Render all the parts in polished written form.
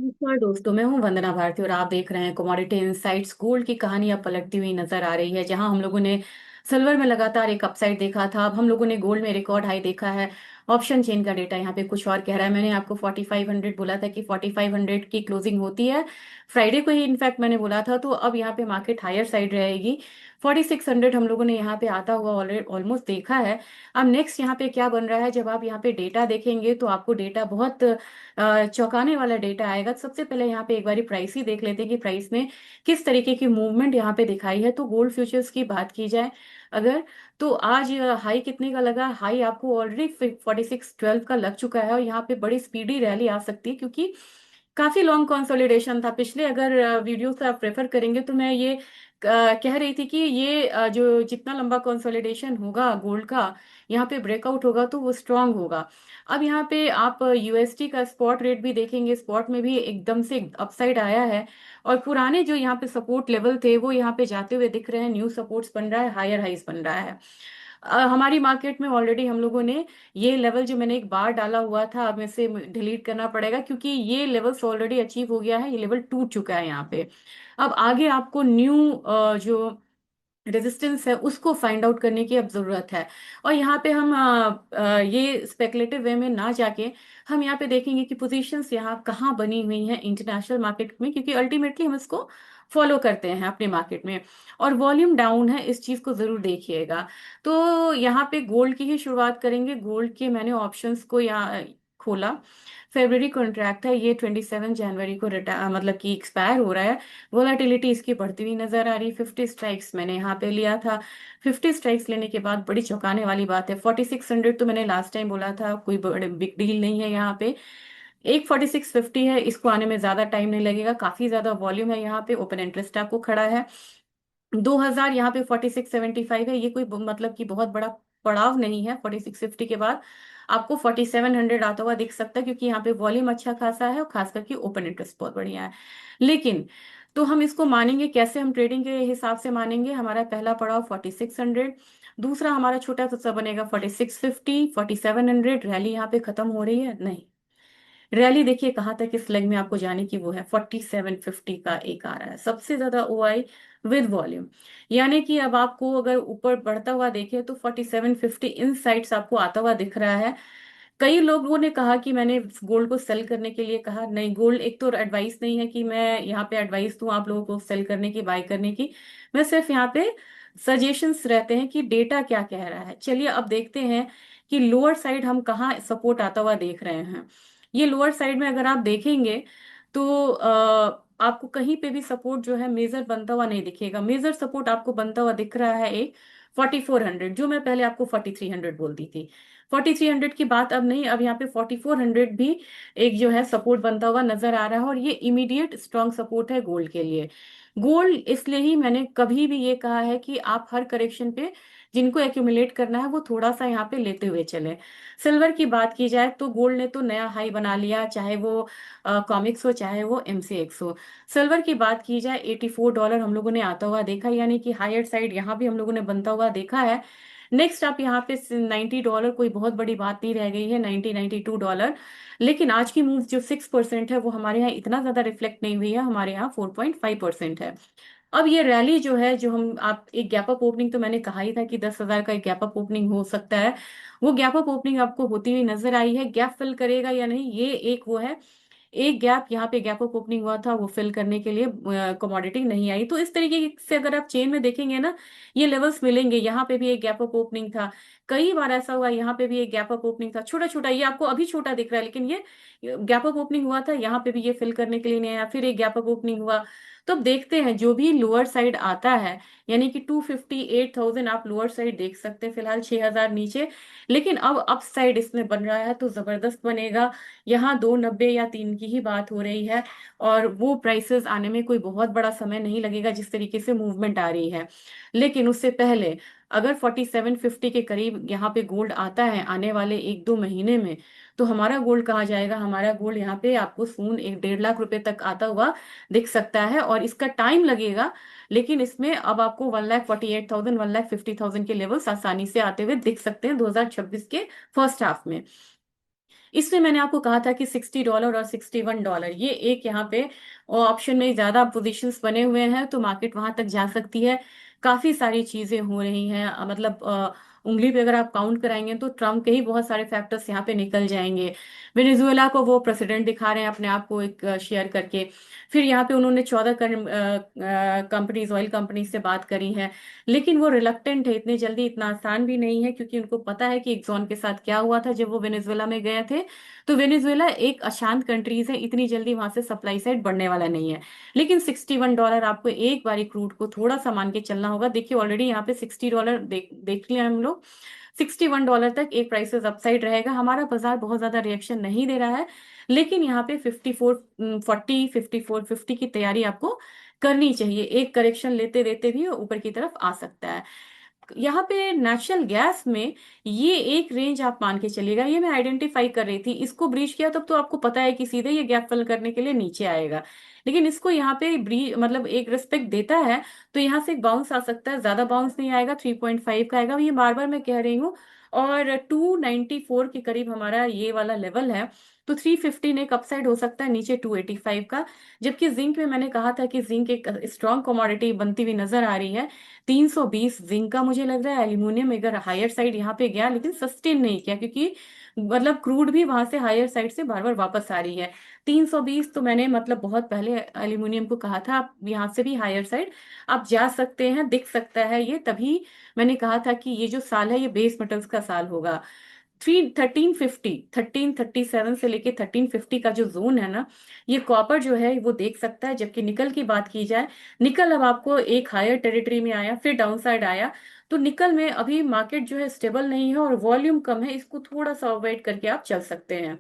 नमस्कार दोस्तों, मैं हूं वंदना भारती और आप देख रहे हैं कमोडिटी इनसाइट्स। गोल्ड की कहानी अब पलटती हुई नजर आ रही है। जहां हम लोगों ने सिल्वर में लगातार एक अपसाइड देखा था, अब हम लोगों ने गोल्ड में रिकॉर्ड हाई देखा है। ऑप्शन चेन का डेटा यहाँ पे कुछ और कह रहा है। मैंने आपको 4500 बोला था कि 4500 की क्लोजिंग होती है फ्राइडे को ही, इनफैक्ट मैंने बोला था। तो अब यहाँ पे मार्केट हायर साइड रहेगी। 4600 हम लोगों ने यहाँ पे आता हुआ ऑलमोस्ट देखा है। अब नेक्स्ट यहाँ पे क्या बन रहा है, जब आप यहाँ पे डेटा देखेंगे तो आपको डेटा बहुत चौंकाने वाला डेटा आएगा। तो सबसे पहले यहाँ पे एक बारी प्राइस ही देख लेते हैं कि प्राइस में किस तरीके की मूवमेंट यहाँ पे दिखाई है। तो गोल्ड फ्यूचर्स की बात की जाए अगर, तो आज हाई कितने का लगा? हाई आपको ऑलरेडी 4612 का लग चुका है और यहाँ पे बड़ी स्पीडी रैली आ सकती है, क्योंकि काफी लॉन्ग कंसोलिडेशन था पिछले। अगर वीडियो से आप प्रेफर करेंगे तो मैं ये कह रही थी कि ये जो जितना लंबा कंसोलिडेशन होगा गोल्ड का, यहाँ पे ब्रेकआउट होगा तो वो स्ट्रांग होगा। अब यहाँ पे आप यूएसटी का स्पॉट रेट भी देखेंगे, स्पॉट में भी एकदम से अपसाइड आया है। और पुराने जो यहाँ पे सपोर्ट लेवल थे वो यहाँ पे जाते हुए दिख रहे हैं। न्यू सपोर्ट्स बन रहा है, हायर हाइस बन रहा है। हमारी मार्केट में ऑलरेडी हम लोगों ने ये लेवल जो मैंने एक बार डाला हुआ था, अब इसे डिलीट करना पड़ेगा क्योंकि ये लेवल्स ऑलरेडी अचीव हो गया है। ये लेवल टूट चुका है यहाँ पे। अब आगे आपको न्यू जो रेजिस्टेंस है उसको फाइंड आउट करने की अब जरूरत है। और यहाँ पे हम ये स्पेकुलेटिव वे में ना जाके हम यहाँ पे देखेंगे कि पोजीशंस यहाँ कहाँ बनी हुई हैं इंटरनेशनल मार्केट में, क्योंकि अल्टीमेटली हम इसको फॉलो करते हैं अपने मार्केट में। और वॉल्यूम डाउन है, इस चीज को जरूर देखिएगा। तो यहाँ पे गोल्ड की ही शुरुआत करेंगे। गोल्ड के मैंने ऑप्शंस को यहाँ खोला। फेब्रवरी कॉन्ट्रैक्ट है, ये 27 जनवरी को मतलब कि एक्सपायर हो रहा है। वोलाटिलिटी इसकी बढ़ती हुई नजर आ रही। 50 स्ट्राइक्स मैंने यहाँ पे लिया था। 50 स्ट्राइक्स लेने के बाद बड़ी चौंकाने वाली बात है, 4600 तो मैंने लास्ट टाइम बोला था कोई बड़े बिग डील नहीं है यहाँ पे। एक 4650 है, इसको आने में ज्यादा टाइम नहीं लगेगा। काफी ज्यादा वॉल्यूम है यहाँ पे, ओपन इंटरेस्ट आपको खड़ा है। 2000 यहाँ पे 4675 है, ये कोई मतलब कि बहुत बड़ा पड़ाव नहीं है। 4650 के बाद आपको 4700 आता हुआ दिख सकता है, क्योंकि यहाँ पे वॉल्यूम अच्छा खासा है और खास करके ओपन इंटरेस्ट बहुत बढ़िया है। लेकिन तो हम इसको मानेंगे कैसे? हम ट्रेडिंग के हिसाब से मानेंगे। हमारा पहला पड़ाव 4600, दूसरा हमारा छोटा सा बनेगा 4650, 4700। रैली यहाँ पे खत्म हो रही है? नहीं, रैली देखिए कहाँ तक इस लेग में आपको जाने की वो है। 4750 का एक आ रहा है सबसे ज्यादा ओआई विद वॉल्यूम। यानी कि अब आपको अगर ऊपर बढ़ता हुआ देखे तो 4750 इन साइड्स आपको आता हुआ दिख रहा है। कई लोगों ने कहा कि मैंने गोल्ड को सेल करने के लिए कहा। नहीं, गोल्ड एक तो एडवाइस नहीं है कि मैं यहाँ पे एडवाइस दूं आप लोगों को सेल करने की, बाय करने की। मैं सिर्फ यहाँ पे सजेशंस रहते हैं कि डेटा क्या कह रहा है। चलिए अब देखते हैं कि लोअर साइड हम कहाँ सपोर्ट आता हुआ देख रहे हैं। ये लोअर साइड में अगर आप देखेंगे तो आपको कहीं पे भी सपोर्ट जो है मेजर बनता हुआ नहीं दिखेगा। मेजर सपोर्ट आपको बनता हुआ दिख रहा है एक 4400, जो मैं पहले आपको 4300 बोलती थी। 4300 की बात अब नहीं, अब यहाँ पे 4400 भी एक जो है सपोर्ट बनता हुआ नजर आ रहा है। और ये इमीडिएट स्ट्रॉन्ग सपोर्ट है गोल्ड के लिए। गोल्ड इसलिए ही मैंने कभी भी ये कहा है कि आप हर करेक्शन पे जिनको एक्यूमुलेट करना है वो थोड़ा सा यहाँ पे लेते हुए चले। सिल्वर की बात की जाए तो गोल्ड ने तो नया हाई बना लिया, चाहे वो कॉमिक्स हो चाहे वो एमसीएक्स हो। सिल्वर की बात की जाए $84 हम लोगों ने आता हुआ देखा, यानी कि हायर साइड यहाँ भी हम लोगों ने बनता हुआ देखा है। नेक्स्ट आप यहाँ पे $90, कोई बहुत बड़ी बात नहीं रह गई है, 92 डॉलर। लेकिन आज की मूव जो 6% है वो हमारे यहाँ इतना ज्यादा रिफ्लेक्ट नहीं हुई है, हमारे यहाँ 4.5% है। अब ये रैली जो है, जो हम आप एक गैप अप ओपनिंग तो मैंने कहा ही था कि 10,000 का एक गैप अप ओपनिंग हो सकता है। वो गैप अप ओपनिंग आपको होती हुई नजर आई है। गैप फिल करेगा या नहीं, ये एक वो है। एक गैप यहाँ पे गैप अप ओपनिंग हुआ था, वो फिल करने के लिए कमोडिटी नहीं आई। तो इस तरीके से अगर आप चेन में देखेंगे ना, ये लेवल्स मिलेंगे। यहाँ पे भी एक गैप अप ओपनिंग था, कई बार ऐसा हुआ। यहाँ पे भी एक गैप अप ओपनिंग था, छोटा छोटा, ये आपको अभी छोटा दिख रहा है लेकिन ये गैप अप ओपनिंग हुआ था। यहाँ पे भी ये फिल करने के लिए नहीं आया, फिर एक गैप अप ओपनिंग हुआ। तो अब देखते हैं जो भी लोअर साइड आता है, यानी कि 258,000 आप लोअर साइड देख सकते हैं फिलहाल, 6,000 नीचे। लेकिन अब अप साइड इसमें बन रहा है तो जबरदस्त बनेगा। यहाँ 290 या 3 की ही बात हो रही है। और वो प्राइसेस आने में कोई बहुत बड़ा समय नहीं लगेगा जिस तरीके से मूवमेंट आ रही है। लेकिन उससे पहले अगर 4750 के करीब यहाँ पे गोल्ड आता है आने वाले 1-2 महीने में, तो हमारा गोल्ड कहाँ जाएगा? हमारा गोल्ड यहाँ पे आपको सून 1-1.5 लाख रुपए तक आता हुआ दिख सकता है, और इसका टाइम लगेगा। लेकिन इसमें अब आपको 1,48,000, 1,50,000 के लेवल्स आसानी से आते हुए दिख सकते हैं 2026 के फर्स्ट हाफ में। इसमें मैंने आपको कहा था कि $60 और $61 ये एक यहाँ पे ऑप्शन में ज्यादा पोजीशंस बने हुए हैं, तो मार्केट वहां तक जा सकती है। काफी सारी चीजें हो रही हैं, मतलब उंगली पे अगर आप काउंट कराएंगे तो ट्रम्प के ही बहुत सारे फैक्टर्स यहाँ पे निकल जाएंगे। वेनेजुएला को वो प्रेसिडेंट दिखा रहे हैं अपने आप को एक शेयर करके। फिर यहाँ पे उन्होंने 14 कंपनीज, ऑयल कंपनीज से बात करी है, लेकिन वो रिलक्टेंट है, इतने जल्दी इतना आसान भी नहीं है, क्योंकि उनको पता है कि एक्सॉन के साथ क्या हुआ था जब वो वेनेजुएला में गए थे। तो वेनेजुएला एक अशांत कंट्रीज है, इतनी जल्दी वहां से सप्लाई साइड बढ़ने वाला नहीं है। लेकिन $61 आपको एक बारी क्रूड को थोड़ा सा मान के चलना होगा। देखिए ऑलरेडी यहाँ पे $60 देख लिया हम लोग। $61 तक एक प्राइसेस अपसाइड रहेगा, हमारा बाजार बहुत ज्यादा रिएक्शन नहीं दे रहा है, लेकिन यहाँ पे 54 50 की तैयारी आपको करनी चाहिए। एक करेक्शन लेते लेते भी ऊपर की तरफ आ सकता है। यहाँ पे नेचुरल गैस में ये एक रेंज आप मान के चलिएगा, ये मैं आइडेंटिफाई कर रही थी, इसको ब्रीच किया तब तो आपको पता है कि सीधे ये गैप फिल करने के लिए नीचे आएगा। लेकिन इसको यहाँ पे मतलब एक रिस्पेक्ट देता है, तो यहाँ से एक बाउंस आ सकता है, ज्यादा बाउंस नहीं आएगा, 3.5 का आएगा, ये बार बार मैं कह रही हूँ। और 294 के करीब हमारा ये वाला लेवल है, तो 315 एक अपसाइड हो सकता है नीचे 285 का। जबकि जिंक में मैंने कहा था कि जिंक एक स्ट्रॉन्ग कमोडिटी बनती हुई नजर आ रही है। 320 जिंक का मुझे लग रहा है। एल्यूमिनियम अगर हायर साइड यहाँ पे गया लेकिन सस्टेन नहीं किया, क्योंकि मतलब क्रूड भी वहां से हायर साइड से बार बार वापस आ रही है। 320 तो मैंने मतलब बहुत पहले एल्यूमिनियम को कहा था, आप यहाँ से भी हायर साइड आप जा सकते हैं, दिख सकता है ये। तभी मैंने कहा था कि ये जो साल है ये बेस मेटल्स का साल होगा। 1337 से लेके 1350 का जो जोन है ना, ये कॉपर जो है वो देख सकता है। जबकि निकल की बात की जाए, निकल अब आपको एक हायर टेरिटरी में आया, फिर डाउन साइड आया, तो निकल में अभी मार्केट जो है स्टेबल नहीं है और वॉल्यूम कम है, इसको थोड़ा सा अवॉइड करके आप चल सकते हैं।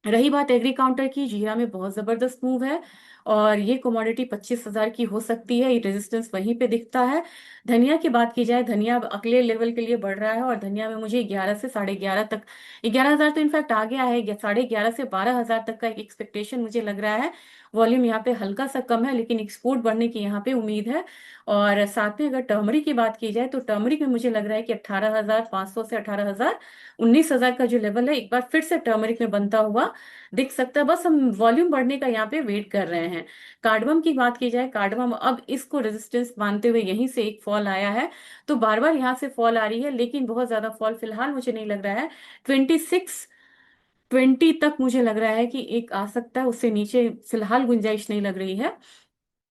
रही बात एग्री काउंटर की, जीरा में बहुत जबरदस्त मूव है, और ये कमोडिटी 25,000 की हो सकती है, ये रेजिस्टेंस वहीं पे दिखता है। धनिया की बात की जाए, धनिया अब अगले लेवल के लिए बढ़ रहा है, और धनिया में मुझे 11 से 11.5 तक, 11,000 तो इनफैक्ट आ गया है, 11.5 से 12,000 तक का एक एक्सपेक्टेशन मुझे लग रहा है। वॉल्यूम यहाँ पे हल्का सा कम है, लेकिन एक्सपोर्ट बढ़ने की यहाँ पे उम्मीद है। और साथ में अगर टर्मरिक की बात की जाए, तो टर्मरिक में मुझे लग रहा है कि 18,500 से 18,000, 19,000 का जो लेवल है, एक बार फिर से टर्मरिक में बनता हुआ दिख सकता है। बस हम वॉल्यूम बढ़ने का यहाँ पे वेट कर रहे हैं। कार्डमम की बात की जाए, कार्डमम अब इसको रेजिस्टेंस मानते हुए यहीं से एक फॉल आया है, तो बार बार यहाँ से फॉल आ रही है, लेकिन बहुत ज्यादा फॉल फिलहाल मुझे नहीं लग रहा है। 2620 तक मुझे लग रहा है कि एक आ सकता है, उससे नीचे फिलहाल गुंजाइश नहीं लग रही है।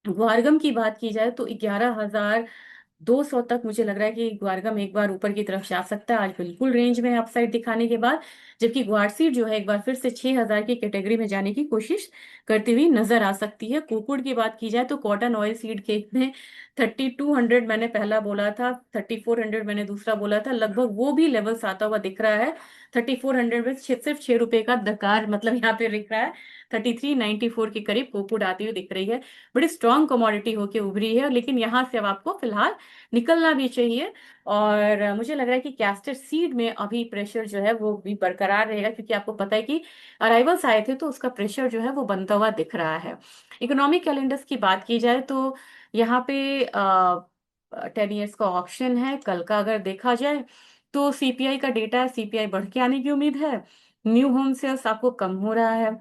ग्वारगम की बात की जाए तो 11,200 तक मुझे लग रहा है कि ग्वारगम एक बार ऊपर की तरफ जा सकता है, आज बिल्कुल रेंज में अपसाइड दिखाने के बाद। जबकि ग्वारसीड जो है एक बार फिर से 6,000 की कैटेगरी में जाने की कोशिश करती हुई नजर आ सकती है। कोकुड़ की बात की जाए तो कॉटन ऑयल सीड केक में 3200 मैंने पहला बोला था, 3400 मैंने दूसरा बोला था, लगभग वो भी लेवल्स आता हुआ दिख रहा है। 3400 में सिर्फ 6 रुपए का दरकार मतलब यहाँ पे दिख रहा है। 3394 के करीब कोकुड़ आती हुई दिख रही है। बड़ी स्ट्रांग कमोडिटी होके उभरी है, लेकिन यहाँ से अब आपको फिलहाल निकलना भी चाहिए। और मुझे लग रहा है कि कैस्टर सीड में अभी प्रेशर जो है वो भी बरकरार रहेगा, क्योंकि आपको पता है कि अराइवल्स आए थे, तो उसका प्रेशर जो है वो बनता हुआ दिख रहा है। इकोनॉमिक कैलेंडर्स की बात की जाए तो यहाँ पे 10 ईयर्स का ऑप्शन है कल का, अगर देखा जाए तो सीपीआई का डेटा है, सीपीआई बढ़ के आने की उम्मीद है। न्यू होम सेल्स आपको कम हो रहा है।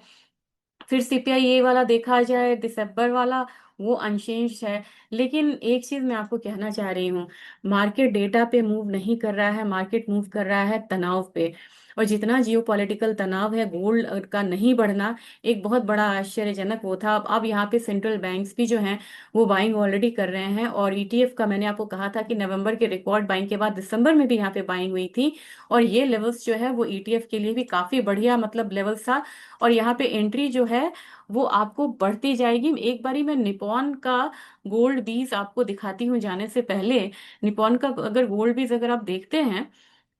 फिर सीपीआई ये वाला देखा जाए दिसंबर वाला, वो अनचेंज्ड है। लेकिन एक चीज मैं आपको कहना चाह रही हूँ, मार्केट डेटा पे मूव नहीं कर रहा है, मार्केट मूव कर रहा है तनाव पे। और जितना जियोपॉलिटिकल तनाव है, गोल्ड का नहीं बढ़ना एक बहुत बड़ा आश्चर्यजनक वो था। अब यहाँ पे सेंट्रल बैंक्स भी जो हैं वो बाइंग ऑलरेडी कर रहे हैं, और ईटीएफ का मैंने आपको कहा था कि नवंबर के रिकॉर्ड बाइंग के बाद दिसंबर में भी यहाँ पे बाइंग हुई थी, और ये लेवल्स जो है वो ईटीएफ के लिए भी काफी बढ़िया मतलब लेवल्स था। और यहाँ पे एंट्री जो है वो आपको बढ़ती जाएगी। एक बारी मैं निपॉन का गोल्ड बीज आपको दिखाती हूँ जाने से पहले। निपॉन का अगर गोल्ड बीज अगर आप देखते हैं,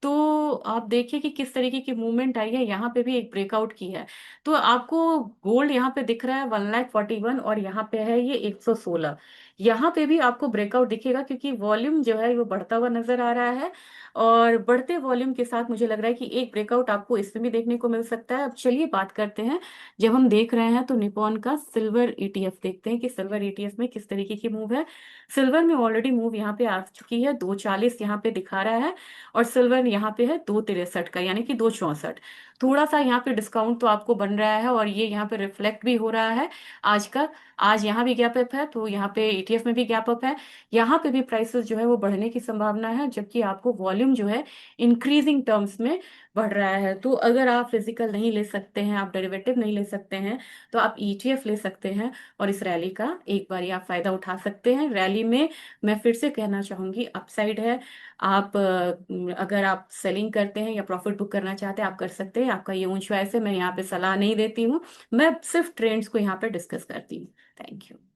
तो आप देखिए कि किस तरीके की मूवमेंट आई है, यहाँ पे भी एक ब्रेकआउट की है। तो आपको गोल्ड यहाँ पे दिख रहा है 1,41,000, और यहाँ पे है ये 116। यहाँ पे भी आपको ब्रेकआउट दिखेगा, क्योंकि वॉल्यूम जो है वो बढ़ता हुआ नजर आ रहा है। और बढ़ते वॉल्यूम के साथ मुझे लग रहा है कि एक ब्रेकआउट आपको इसमें भी देखने को मिल सकता है। अब चलिए बात करते हैं, जब हम देख रहे हैं तो निप्पॉन का सिल्वर ईटीएफ देखते हैं कि सिल्वर ईटीएफ में किस तरीके की मूव है। सिल्वर में ऑलरेडी मूव यहाँ पे आ चुकी है, 240 यहाँ पे दिखा रहा है। और सिल्वर यहाँ पे है 263 का, यानी कि 264। थोड़ा सा यहाँ पे डिस्काउंट तो आपको बन रहा है, और ये यहाँ पे रिफ्लेक्ट भी हो रहा है आज का। आज यहाँ भी गैप अप है, तो यहाँ पे ईटीएफ में भी गैप अप है। यहाँ पे भी प्राइसेस जो है वो बढ़ने की संभावना है, जबकि आपको वॉल्यूम जो है इंक्रीजिंग टर्म्स में बढ़ रहा है। तो अगर आप फिजिकल नहीं ले सकते हैं, आप डेरिवेटिव नहीं ले सकते हैं, तो आप ईटीएफ ले सकते हैं, और इस रैली का एक बार आप फायदा उठा सकते हैं। रैली में मैं फिर से कहना चाहूंगी, अपसाइड है। आप अगर आप सेलिंग करते हैं या प्रॉफिट बुक करना चाहते हैं, आप कर सकते हैं, आपका ये ओन चॉइस है। मैं यहाँ पे सलाह नहीं देती हूँ, मैं सिर्फ ट्रेंड्स को यहाँ पे डिस्कस करती हूँ। Thank you.